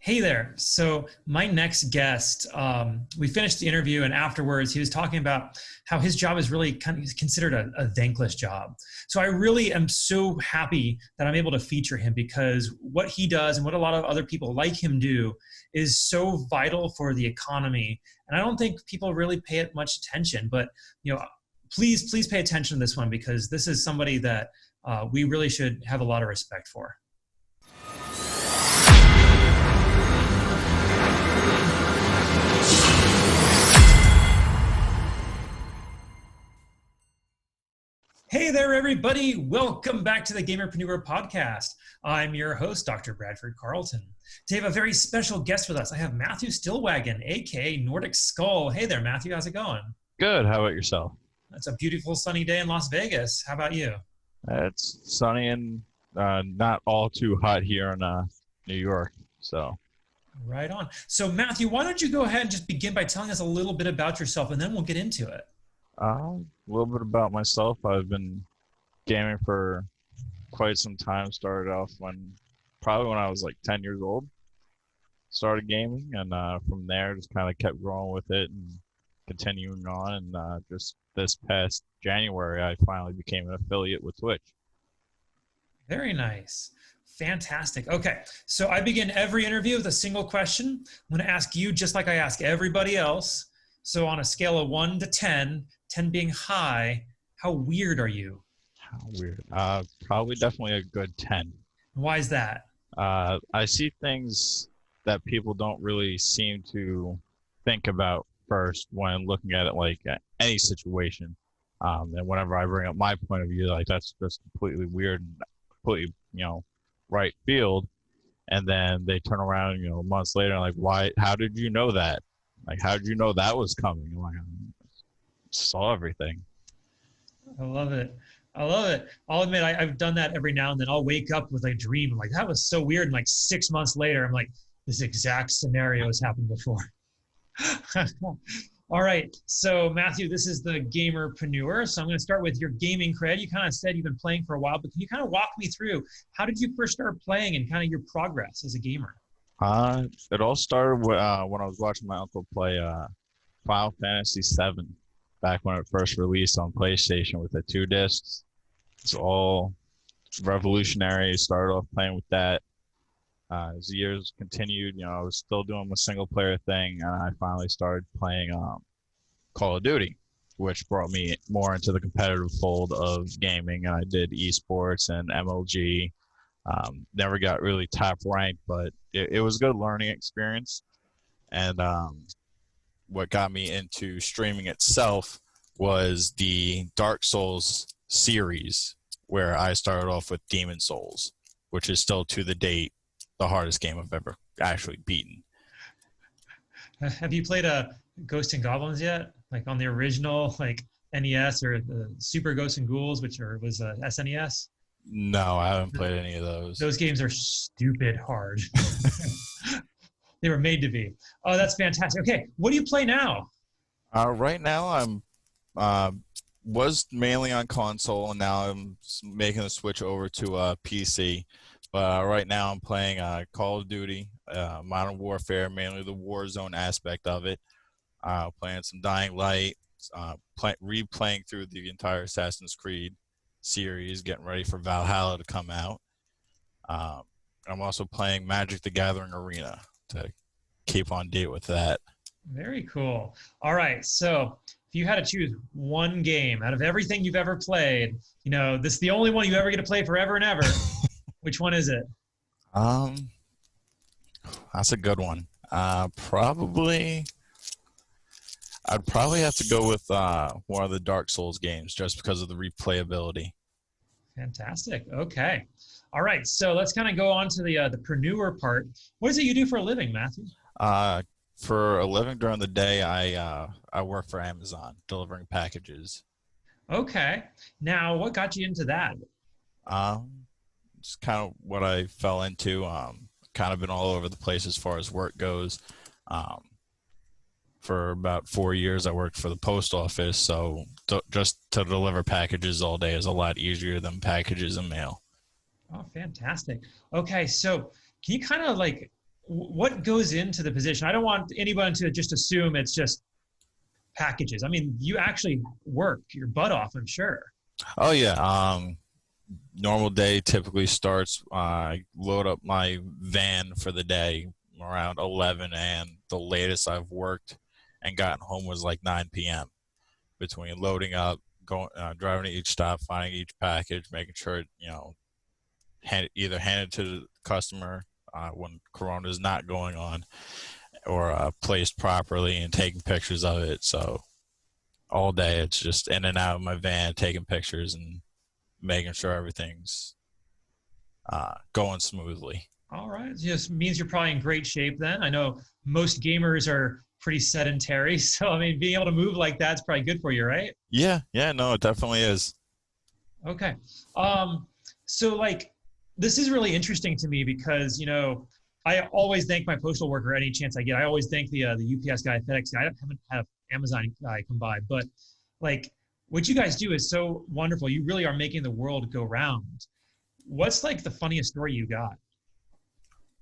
Hey there. So my next guest, we finished the interview, and afterwards he was talking about how his job is really kind of considered a thankless job. So I really am so happy that I'm able to feature him because what he does and what a lot of other people like him do is so vital for the economy. And I don't think people really pay it much attention. But you know, please pay attention to this one because this is somebody that we really should have a lot of respect for. Hey there, everybody. Welcome back to the Gamerpreneur podcast. I'm your host, Dr. Bradford Carlton. Today I have a very special guest with us. I have Mathew Stilwagen, aka Nordicskol. Hey there, Mathew. How's it going? Good. How about yourself? It's a beautiful sunny day in Las Vegas. How about you? It's sunny and not all too hot here in New York. So, right on. So, Mathew, why don't you go ahead and just begin by telling us a little bit about yourself, and then we'll get into it. a little bit about myself. I've been gaming for quite some time. Started off probably when I was like 10 years old. Started gaming, and from there just kind of kept growing with it and continuing on. And just this past January, I finally became an affiliate with Twitch. Very nice. Fantastic. Okay, so I begin every interview with a single question. I'm going to ask you just like I ask everybody else. So on a scale of 1 to 10, 10 being high, how weird are you? How weird. Probably definitely a good 10. Why is that? I see things that people don't really seem to think about first when looking at it, like any situation. And whenever I bring up my point of view, like that's just completely weird and completely, right field. And then they turn around, months later, and like, why? How did you know that? Like, how did you know that was coming? Like, I saw everything. I love it. I love it. I'll admit I've done that every now and then. I'll wake up with a dream. I'm like, that was so weird. And like 6 months later, I'm like, this exact scenario has happened before. All right. So Mathew, this is the Gamerpreneur. So I'm going to start with your gaming cred. You kind of said you've been playing for a while, but can you kind of walk me through how did you first start playing and kind of your progress as a gamer? It all started when I was watching my uncle play Final Fantasy VII back when it first released on PlayStation with the 2 discs. It's all revolutionary. Started off playing with that. As the years continued, I was still doing my single player thing, and I finally started playing Call of Duty, which brought me more into the competitive fold of gaming. And I did esports and MLG. Never got really top ranked, but it was a good learning experience. And what got me into streaming itself was the Dark Souls series, where I started off with Demon Souls, which is still to the date the hardest game I've ever actually beaten. Have you played a Ghosts and Goblins yet? Like on the original, like NES or the Super Ghosts and Ghouls, which was SNES? No, I haven't played any of those. Those games are stupid hard. They were made to be. Oh, that's fantastic. Okay, what do you play now? Right now, I'm was mainly on console, and now I'm making the switch over to PC. But right now, I'm playing Call of Duty, Modern Warfare, mainly the Warzone aspect of it. Playing some Dying Light, replaying through the entire Assassin's Creed series, getting ready for Valhalla to come out. I'm also playing Magic the Gathering Arena to keep on date with that. Very cool. All right, so if you had to choose one game out of everything you've ever played, this is the only one you ever get to play forever and ever. Which one is it? That's a good one. I'd probably have to go with one of the Dark Souls games just because of the replayability. Fantastic. Okay. All right. So let's kind of go on to the preneur part. What is it you do for a living, Mathew? For a living during the day, I work for Amazon delivering packages. Okay. Now, what got you into that? It's kind of what I fell into. Kind of been all over the place as far as work goes. For about 4 years, I worked for the post office, so just to deliver packages all day is a lot easier than packages and mail. Oh, fantastic. Okay, so can you kind of like what goes into the position? I don't want anyone to just assume it's just packages. I mean, you actually work your butt off, I'm sure. Oh yeah. Normal day typically starts. I load up my van for the day around 11, and the latest I've worked and gotten home was like 9 p.m. Between loading up, going, driving to each stop, finding each package, making sure either handed to the customer when Corona is not going on, or placed properly and taking pictures of it. So all day it's just in and out of my van, taking pictures and making sure everything's going smoothly. All right. Just means you're probably in great shape then. I know most gamers are pretty sedentary. So, I mean, being able to move like that's probably good for you, right? Yeah, no, it definitely is. Okay. So like, this is really interesting to me because, you know, I always thank my postal worker any chance I get. I always thank the UPS guy, FedEx guy. I haven't had Amazon guy come by, but like what you guys do is so wonderful. You really are making the world go round. What's like the funniest story you got?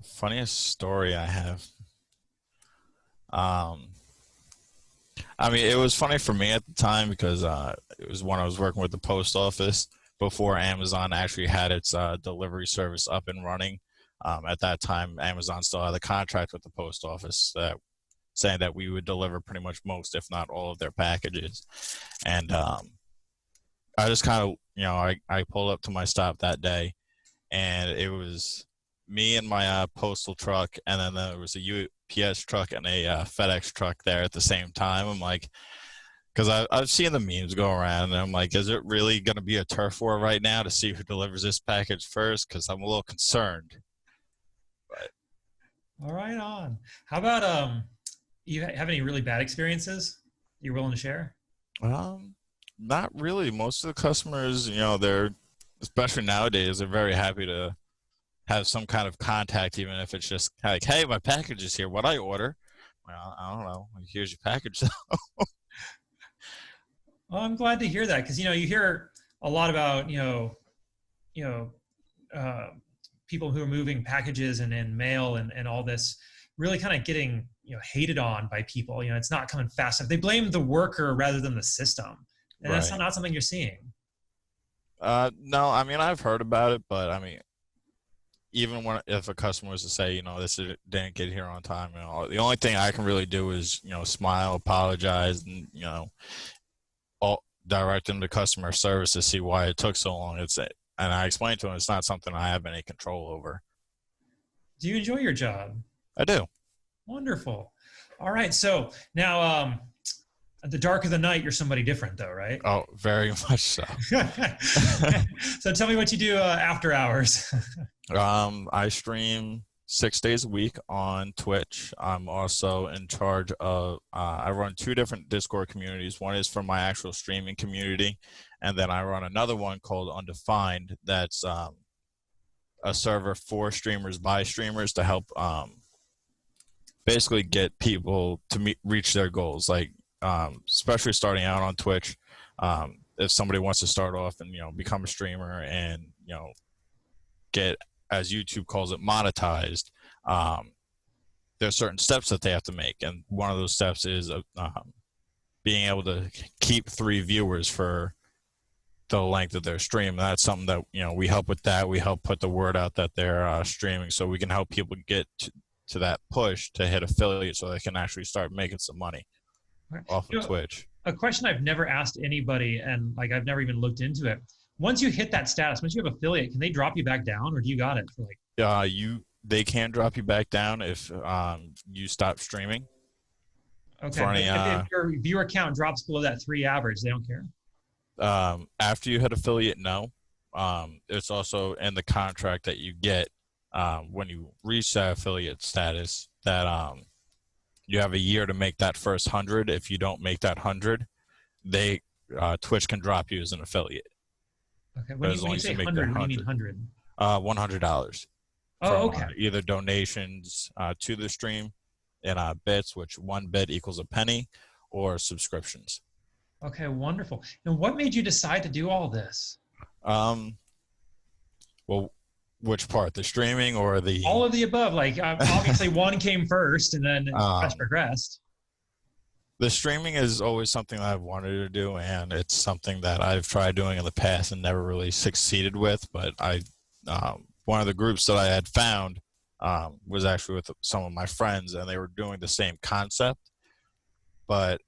Funniest story I have. I mean, it was funny for me at the time because it was when I was working with the post office before Amazon actually had its delivery service up and running. At that time, Amazon still had a contract with the post office saying that we would deliver pretty much most, if not all, of their packages. And I just kind of, I pulled up to my stop that day, and it was me and my postal truck, and then there was a UPS truck and a FedEx truck there at the same time. I'm like, because I've seen the memes go around, and I'm like, is it really going to be a turf war right now to see who delivers this package first? Because I'm a little concerned. But All right, on. How about you have any really bad experiences you're willing to share? not really. Most of the customers, they're, especially nowadays, they're very happy to have some kind of contact, even if it's just like, hey, my package is here. What I order? Well, I don't know. Here's your package. Well, I'm glad to hear that because you know you hear a lot about you know uh, people who are moving packages and mail and all this really kind of getting hated on by people. You know, it's not coming fast enough. They blame the worker rather than the system, and that's Right. not something you're seeing. No, I mean, I've heard about it, but I mean, even if a customer was to say, this didn't get here on time, the only thing I can really do is, smile, apologize, and, direct them to customer service to see why it took so long. And I explained to them it's not something I have any control over. Do you enjoy your job? I do. Wonderful. All right. So now, at the dark of the night, you're somebody different, though, right? Oh, very much so. So tell me what you do after hours. I stream 6 days a week on Twitch. I'm also in charge of, I run 2 different Discord communities. One is for my actual streaming community, and then I run another one called Undefined that's a server for streamers by streamers to help basically get people to reach their goals. Like, especially starting out on Twitch, if somebody wants to start off and become a streamer and get, as YouTube calls it, monetized, there's certain steps that they have to make, and one of those steps is being able to keep 3 viewers for the length of their stream. And that's something that we help with. That we help put the word out that they're streaming, so we can help people get to that push to hit affiliate, so they can actually start making some money off of Twitch. A question I've never asked anybody, and like I've never even looked into it. Once you hit that status, once you have affiliate, can they drop you back down, or do you got it for like? They can drop you back down if you stop streaming. Okay. If your viewer count drops below that 3 average, they don't care. After you hit affiliate, no. It's also in the contract that you get when you reach that affiliate status that you have a year to make that first 100. If you don't make that 100, Twitch can drop you as an affiliate. Okay. When you say 100, what do you mean 100? $100. Oh, from, okay. Either donations to the stream in bits, which 1 bit equals a penny, or subscriptions. Okay, wonderful. And what made you decide to do all this? Well, Which part, the streaming or the? All of the above. Like obviously one came first and then progressed. The streaming is always something that I've wanted to do, and it's something that I've tried doing in the past and never really succeeded with. But one of the groups that I had found was actually with some of my friends, and they were doing the same concept. But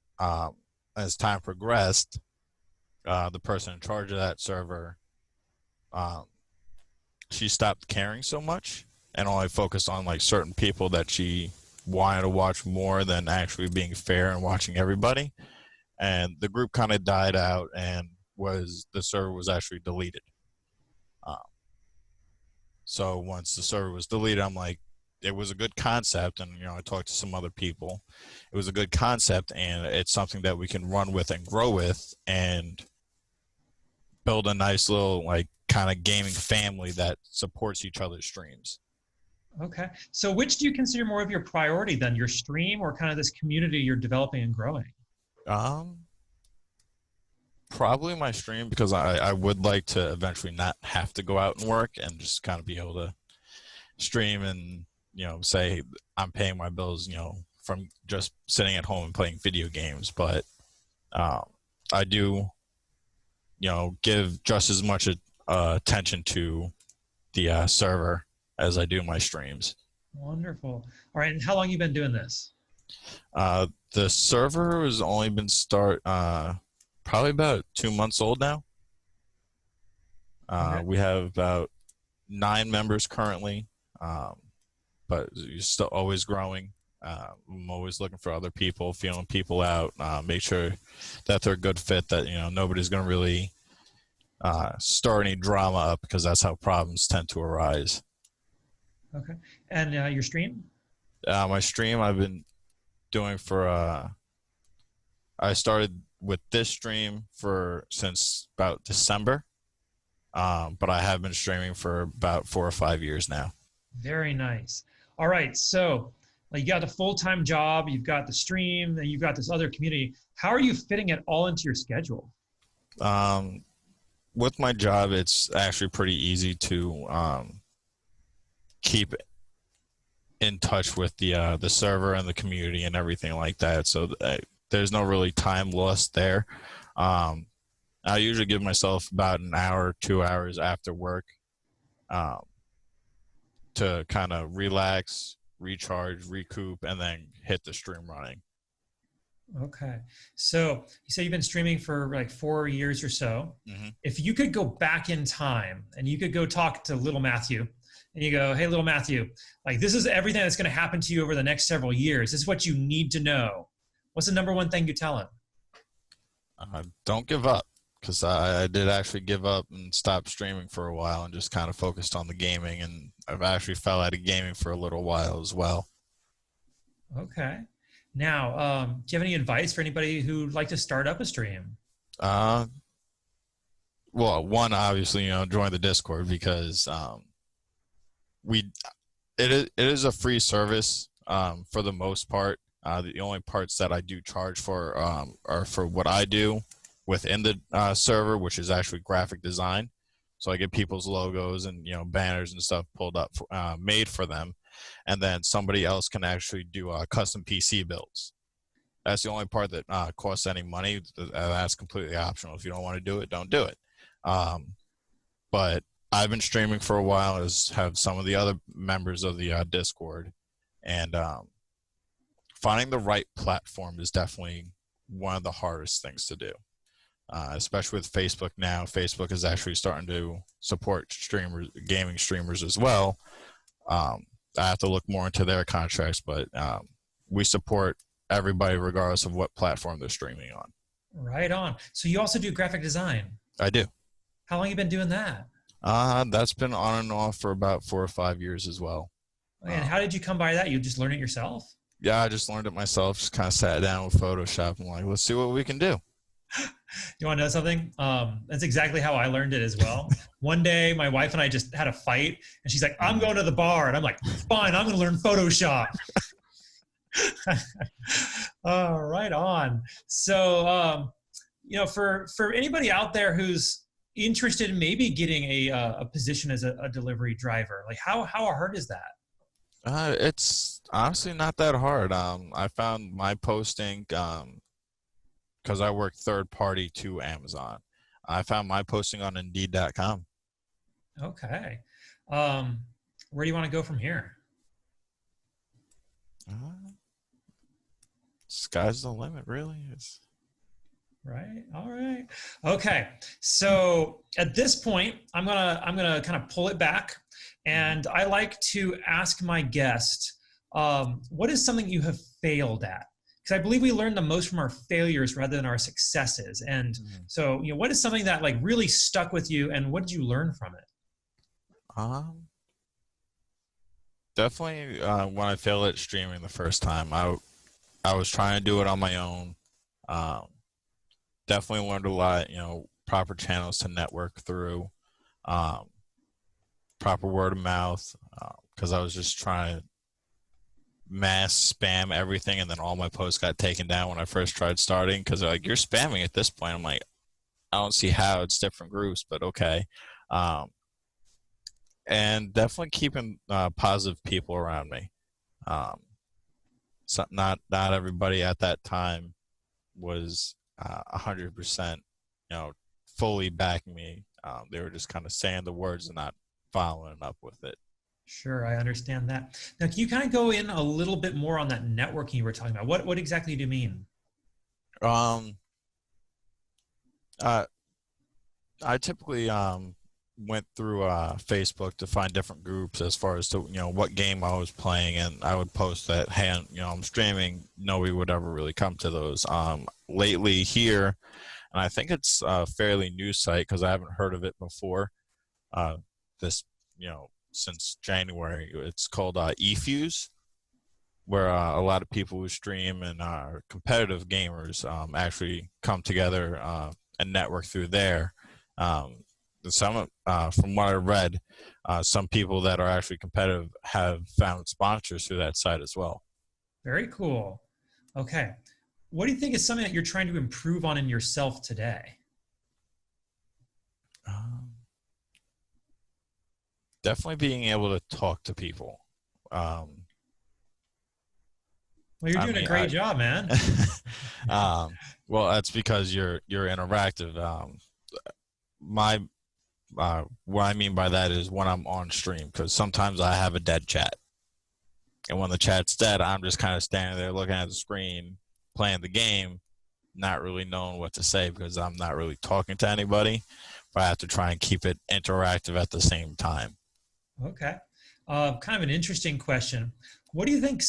as time progressed, the person in charge of that server, she stopped caring so much and only focused on like certain people that she wanted to watch more than actually being fair and watching everybody. And the group kind of died out, and the server was actually deleted. So once the server was deleted, I'm like, it was a good concept, and I talked to some other people. It was a good concept, and it's something that we can run with and grow with and build a nice little like kind of gaming family that supports each other's streams. Okay. So which do you consider more of your priority then, your stream or kind of this community you're developing and growing? Probably my stream, because I would like to eventually not have to go out and work and just kind of be able to stream and, say I'm paying my bills, from just sitting at home and playing video games. But I do, give just as much attention to the server as I do my streams. Wonderful. All right. And how long you been doing this? The server has only been probably about 2 months old now. Okay. We have about 9 members currently, but you're still always growing. I'm always looking for other people, feeling people out, make sure that they're a good fit, that nobody's going to really start any drama up, because that's how problems tend to arise. Okay. And your stream? My stream I've been doing I started with this stream since about December, but I have been streaming for about 4 or 5 years now. Very nice. All right, so you got a full-time job, you've got the stream, and you've got this other community. How are you fitting it all into your schedule? With my job, it's actually pretty easy to keep in touch with the server and the community and everything like that. So there's no really time lost there. I usually give myself about an hour, 2 hours after work to kind of relax, recharge, recoup, and then hit the stream running. Okay. So you say you've been streaming for like 4 years or so. Mm-hmm. If you could go back in time and you could go talk to little Mathew and you go, hey, little Mathew, like this is everything that's going to happen to you over the next several years. This is what you need to know. What's the number one thing you tell him? Don't give up, because I did actually give up and stop streaming for a while and just kind of focused on the gaming, and I've actually fell out of gaming for a little while as well. Okay. Now, do you have any advice for anybody who'd like to start up a stream? Well, one, obviously, join the Discord, because it is a free service for the most part. The only parts that I do charge for are for what I do within the server, which is actually graphic design. So I get people's logos and banners and stuff pulled up, made for them, and then somebody else can actually do custom PC builds. That's the only part that costs any money. That's completely optional. If you don't want to do it, don't do it. But I've been streaming for a while, as have some of the other members of the Discord, and finding the right platform is definitely one of the hardest things to do, especially with Facebook now. Facebook is actually starting to support gaming streamers as well. I have to look more into their contracts, but we support everybody regardless of what platform they're streaming on. Right on. So you also do graphic design? I do. How long have you been doing that? That's been on and off for about 4 or 5 years as well. And how did you come by that? You just learned it yourself? Yeah, I just learned it myself. Just kind of sat down with Photoshop and like, let's see what we can do. You want to know something? That's exactly how I learned it as well. One day, my wife and I just had a fight, and she's like, I'm going to the bar. And I'm like, fine, I'm going to learn Photoshop. Right on. So, for anybody out there who's interested in maybe getting a position as a delivery driver? Like how hard is that? It's honestly not that hard. I found my posting because I work third party to Amazon. I found my posting on Indeed.com. Okay. Where do you want to go from here? Uh, Sky's the limit, really. Right. All right. Okay. So at this point, I'm gonna kind of pull it back, and I like to ask my guest, what is something you have failed at? Because I believe we learn the most from our failures rather than our successes. And so, what is something that like really stuck with you, and what did you learn from it? Definitely when I failed at streaming the first time, I was trying to do it on my own. Um, Definitely learned a lot, proper channels to network through, um, proper word of mouth, because I was just trying to mass spam everything, and then all my posts got taken down when I first tried starting because they're like, you're spamming at this point. I'm like, I don't see how. It's different groups, but okay. And definitely keeping positive people around me. So not everybody at that time was 100%, fully backing me. They were just kind of saying the words and not following up with it. Sure, I understand that. Now, can you kind of go in a little bit more on that networking you were talking about? What exactly do you mean? Um, uh, I typically went through Facebook to find different groups as far as to what game I was playing, and I would post that, hey, I'm streaming. Nobody would ever really come to those. Lately here, and I think it's a fairly new site because I haven't heard of it before. This since January, it's called eFuse, where a lot of people who stream and are competitive gamers actually come together and network through there. Some, from what I read, some people that are actually competitive have found sponsors through that site as well. Very cool. Okay. What do you think is something that you're trying to improve on in yourself today? Definitely being able to talk to people. Well, you're doing a great job, man. Well, that's because you're interactive. What I mean by that is when I'm on stream, because sometimes I have a dead chat, and when the chat's dead, I'm just kind of standing there looking at the screen, playing the game, not really knowing what to say because I'm not really talking to anybody. But I have to try and keep it interactive at the same time. Okay. Kind of an interesting question. What do you think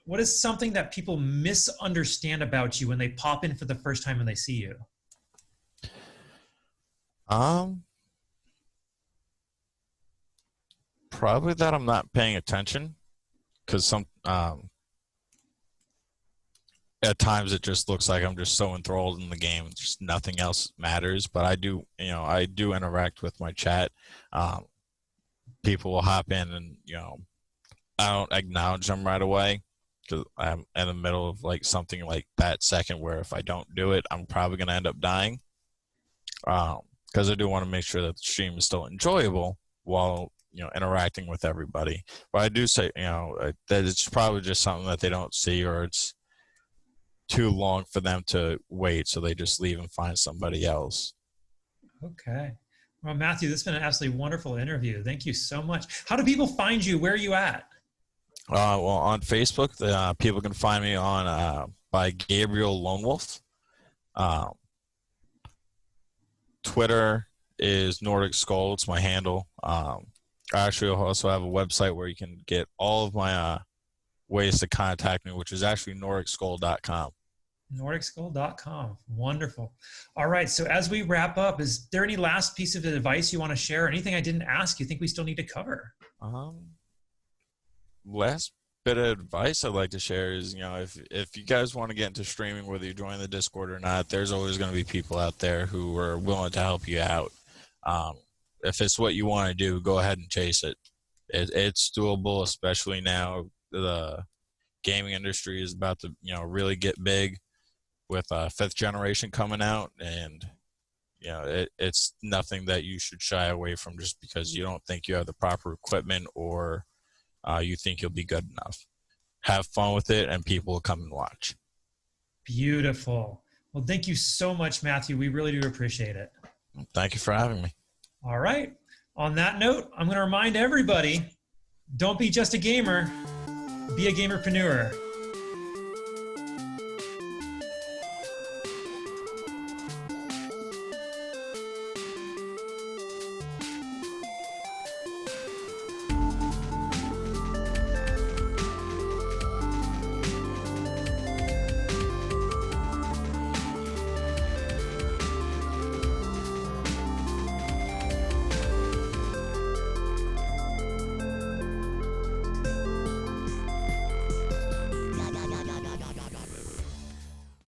what is something that people misunderstand about you when they pop in for the first time and they see you? Probably that I'm not paying attention, because at times it just looks like I'm just so enthralled in the game, just nothing else matters. But I do interact with my chat. People will hop in and I don't acknowledge them right away because I'm in the middle of like something like that second where if I don't do it, I'm probably going to end up dying. Because I do want to make sure that the stream is still enjoyable while interacting with everybody. But I do say that it's probably just something that they don't see, or it's too long for them to wait, so they just leave and find somebody else. Okay. Well, Matthew, this has been an absolutely wonderful interview. Thank you so much. How do people find you? Where are you at? Well, on Facebook, people can find me on by Gabriel Lone Wolf. Twitter is nordicskol. It's my handle. I actually also have a website where you can get all of my ways to contact me, which is actually nordicskol.com. nordicskol.com. Wonderful. All right. So as we wrap up, is there any last piece of advice you want to share? Anything I didn't ask you think we still need to cover? Last bit of advice I'd like to share is, if you guys want to get into streaming, whether you join the Discord or not, there's always going to be people out there who are willing to help you out. If it's what you want to do, go ahead and chase it. It's doable, especially now. The gaming industry is about to, really get big with 5th generation coming out, and You know, it's nothing that you should shy away from just because you don't think you have the proper equipment or you think you'll be good enough. Have fun with it, and people will come and watch. Beautiful. Well, thank you so much, Matthew. We really do appreciate it. Thank you for having me. All right. On that note, I'm going to remind everybody, don't be just a gamer, be a gamerpreneur.